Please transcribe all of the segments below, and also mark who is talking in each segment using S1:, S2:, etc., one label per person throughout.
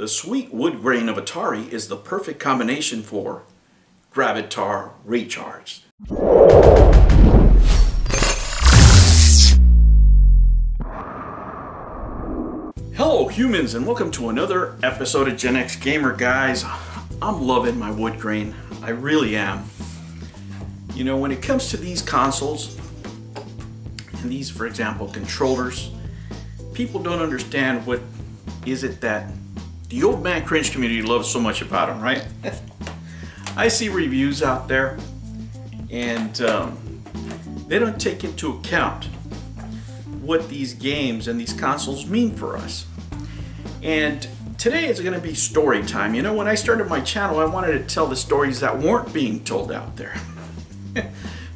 S1: The sweet wood grain of Atari is the perfect combination for Gravitar Recharged. Hello humans, and welcome to another episode of Gen X Gamer. Guys, I'm loving my wood grain. I really am. You know, when it comes to these consoles, and these, for example, controllers, people don't understand what is it that the old man cringe community loves so much about them, right? I see reviews out there, and they don't take into account what these games and these consoles mean for us. And today is going to be story time. You know, when I started my channel, I wanted to tell the stories that weren't being told out there.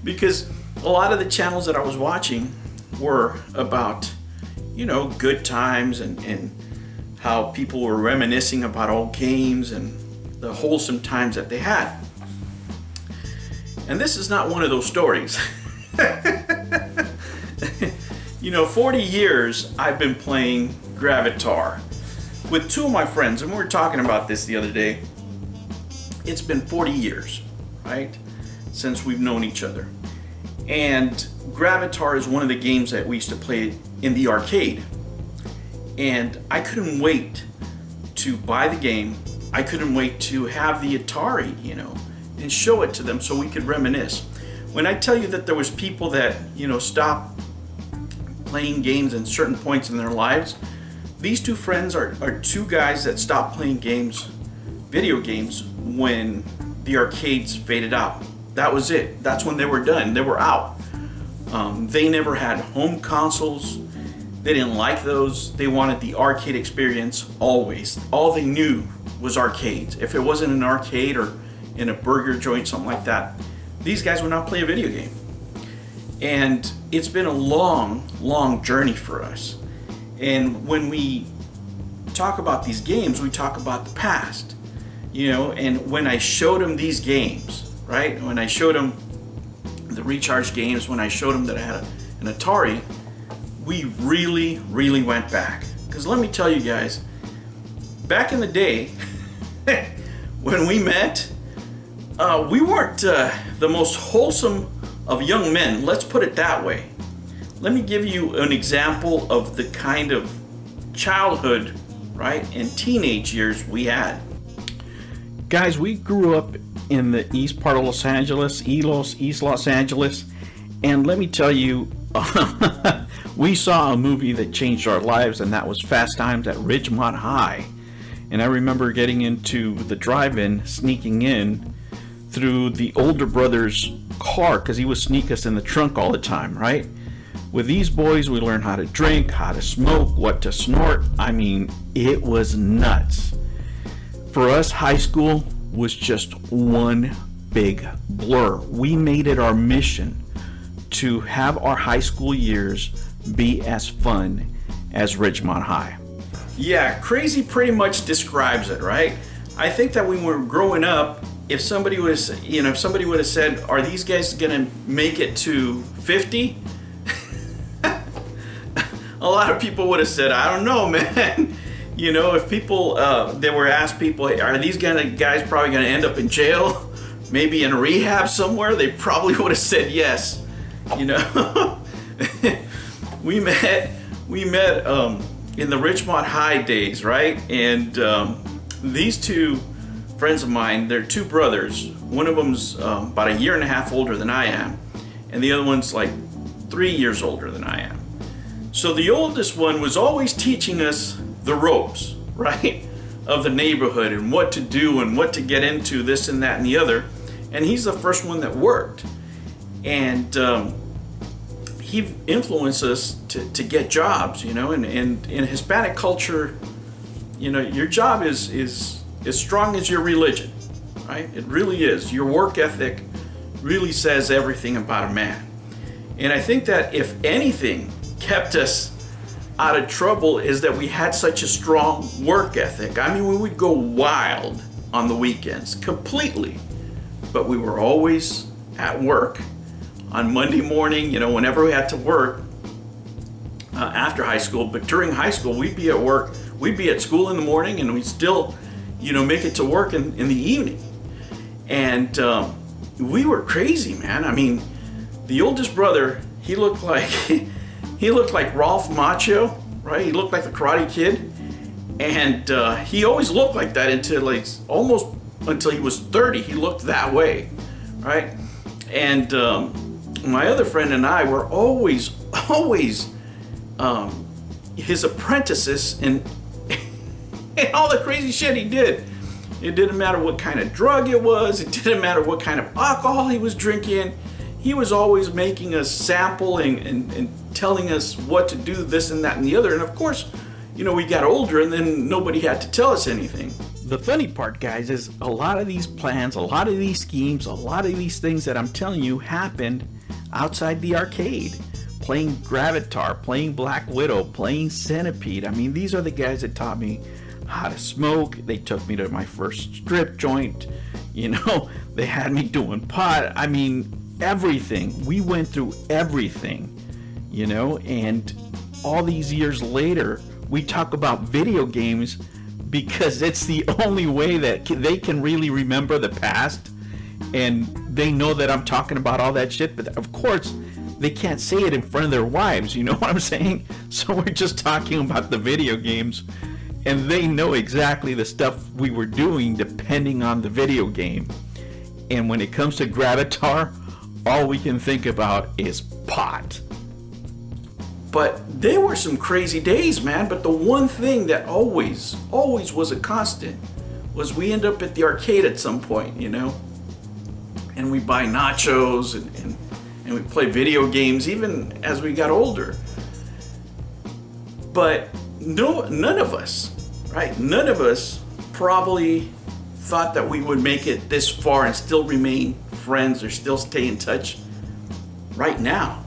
S1: Because a lot of the channels that I was watching were about, you know, good times and how people were reminiscing about old games and the wholesome times that they had. And this is not one of those stories. You know, 40 years I've been playing Gravitar with two of my friends, and we were talking about this the other day. It's been 40 years, right, since we've known each other. And Gravitar is one of the games that we used to play in the arcade. And I couldn't wait to buy the game. I couldn't wait to have the Atari, you know, and show it to them so we could reminisce. When I tell you that there was people that, you know, stopped playing games at certain points in their lives, these two friends are two guys that stopped playing games, video games, when the arcades faded out. That was it. That's when they were done. They were out. They never had home consoles. They didn't like those. They wanted the arcade experience always. All they knew was arcades. If it wasn't an arcade or in a burger joint, something like that, these guys would not play a video game. And it's been a long, long journey for us. And when we talk about these games, we talk about the past. You know, and when I showed them these games, right? When I showed them the Recharge games, when I showed them that I had an Atari, we really went back. Because let me tell you guys, back in the day, when we met, we weren't the most wholesome of young men. Let's put it that way. Let me give you an example of the kind of childhood, right, and teenage years we had. Guys, we grew up in the east part of Los Angeles, East Los Angeles, and let me tell you, we saw a movie that changed our lives, and that was Fast Times at Ridgemont High. And I remember getting into the drive-in, sneaking in through the older brother's car, because he would sneak us in the trunk all the time, right? With these boys, we learned how to drink, how to smoke, what to snort. I mean, it was nuts. For us, high school was just one big blur. We made it our mission to have our high school years be as fun as Ridgemont High. Yeah, crazy pretty much describes it, right? I think that when we were growing up, if somebody was, you know, if somebody would have said, "Are these guys gonna make it to 50?" A lot of people would have said, "I don't know, man." You know, if people, they were asked people, "Are these guys probably gonna end up in jail? Maybe in a rehab somewhere?" They probably would have said yes. You know, we met in the Ridgemont High days, right? And these two friends of mine, they're two brothers. One of them's about a year and a half older than I am, and the other one's like 3 years older than I am. So the oldest one was always teaching us the ropes, right, of the neighborhood and what to do and what to get into, this and that and the other. And he's the first one that worked. And he influenced us to get jobs, you know, and in Hispanic culture, you know, your job is as strong as your religion, right? It really is. Your work ethic really says everything about a man. And I think that if anything kept us out of trouble is that we had such a strong work ethic. I mean, we would go wild on the weekends, completely. But we were always at work on Monday morning, you know, whenever we had to work after high school. But during high school, we'd be at work. we'd be at school in the morning and we'd still, you know, make it to work in the evening. And we were crazy, man. I mean, the oldest brother, he looked like Ralph Macchio, right? He looked like the Karate Kid, and he always looked like that until like almost until he was 30. He looked that way, right? And my other friend and I were always his apprentices in all the crazy shit he did. It didn't matter what kind of drug it was. It didn't matter what kind of alcohol he was drinking. He was always making us sample and telling us what to do, this and that and the other. And of course, you know, we got older and then nobody had to tell us anything. The funny part, guys, is a lot of these plans, a lot of these schemes, a lot of these things that I'm telling you happened outside the arcade. Playing Gravitar, playing Black Widow, playing Centipede. I mean, these are the guys that taught me how to smoke. They took me to my first strip joint. You know, they had me doing pot. I mean, everything. We went through everything, you know, and all these years later, we talk about video games because it's the only way that they can really remember the past, and they know that I'm talking about all that shit. But of course, they can't say it in front of their wives, you know what I'm saying? So we're just talking about the video games, and they know exactly the stuff we were doing depending on the video game. And when it comes to Gravitar, all we can think about is pot. But they were some crazy days, man. But the one thing that always was a constant was we end up at the arcade at some point, you know? And we buy nachos and we play video games even as we got older. But none of us, right? None of us probably thought that we would make it this far and still remain friends or still stay in touch right now.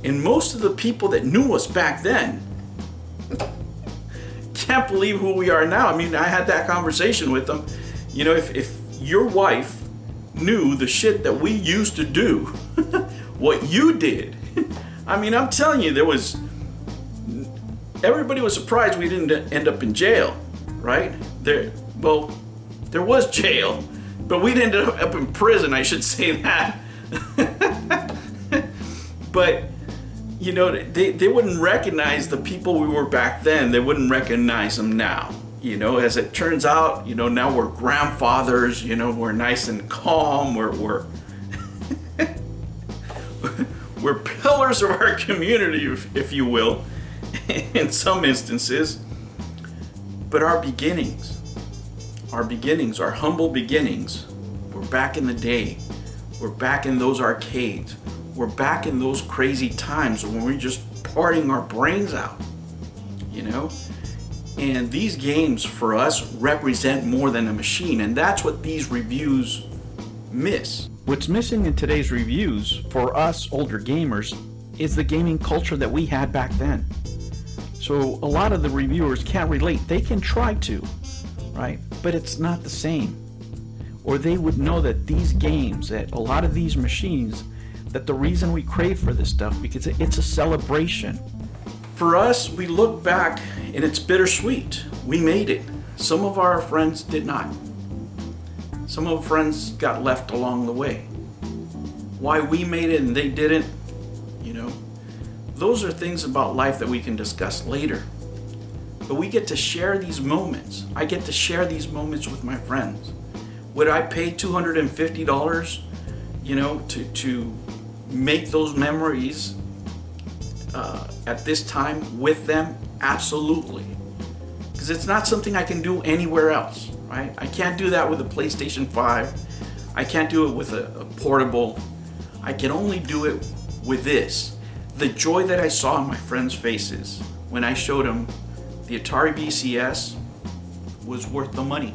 S1: And most of the people that knew us back then can't believe who we are now. I mean, I had that conversation with them. You know, if your wife knew the shit that we used to do, what you did, I mean, I'm telling you, everybody was surprised we didn't end up in jail, right? There was jail, but we didn't end up in prison, I should say that. But, you know, they wouldn't recognize the people we were back then. They wouldn't recognize them now. You know, as it turns out, you know, now we're grandfathers, you know, we're nice and calm, we're pillars of our community, if you will, in some instances. But our beginnings, our humble beginnings, we're back in the day. We're back in those arcades. We're back in those crazy times when we're just partying our brains out, you know? And these games for us represent more than a machine, and that's what these reviews miss. What's missing in today's reviews for us older gamers is the gaming culture that we had back then. So a lot of the reviewers can't relate. They can try to, right? But it's not the same. Or they would know that these games, that a lot of these machines, that the reason we crave for this stuff, because it's a celebration. For us, we look back and it's bittersweet. We made it. Some of our friends did not. Some of our friends got left along the way. Why we made it and they didn't, you know, those are things about life that we can discuss later. But we get to share these moments. I get to share these moments with my friends. Would I pay $250, you know, to make those memories at this time with them? Absolutely. Because it's not something I can do anywhere else, right? I can't do that with a PlayStation 5. I can't do it with a portable. I can only do it with this. The joy that I saw on my friends' faces when I showed them the Atari VCS was worth the money.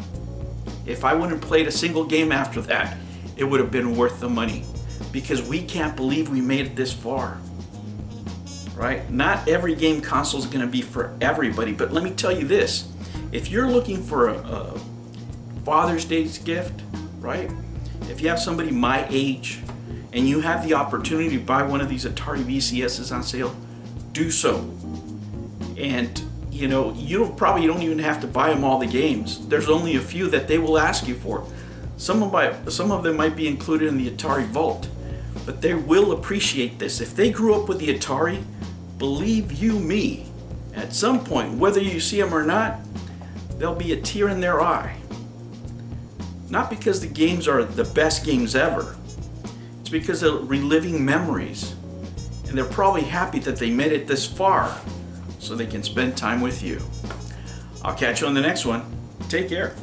S1: If I wouldn't have played a single game after that, it would have been worth the money. Because we can't believe we made it this far, right? Not every game console is going to be for everybody, but let me tell you this. If you're looking for a Father's Day's gift, right? If you have somebody my age and you have the opportunity to buy one of these Atari VCSs on sale, do so. And you know, probably don't even have to buy them all the games. There's only a few that they will ask you for. Some of them might be included in the Atari Vault, but they will appreciate this. If they grew up with the Atari, believe you me, at some point, whether you see them or not, there'll be a tear in their eye. Not because the games are the best games ever. It's because they're reliving memories. And they're probably happy that they made it this far so they can spend time with you. I'll catch you on the next one. Take care.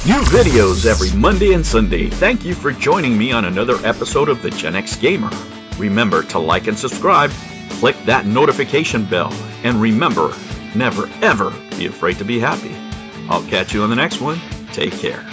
S2: New videos every Monday and Sunday. Thank you for joining me on another episode of the Gen X Gamer. Remember to like and subscribe, click that notification bell, and remember, never ever be afraid to be happy. I'll catch you on the next one. Take care.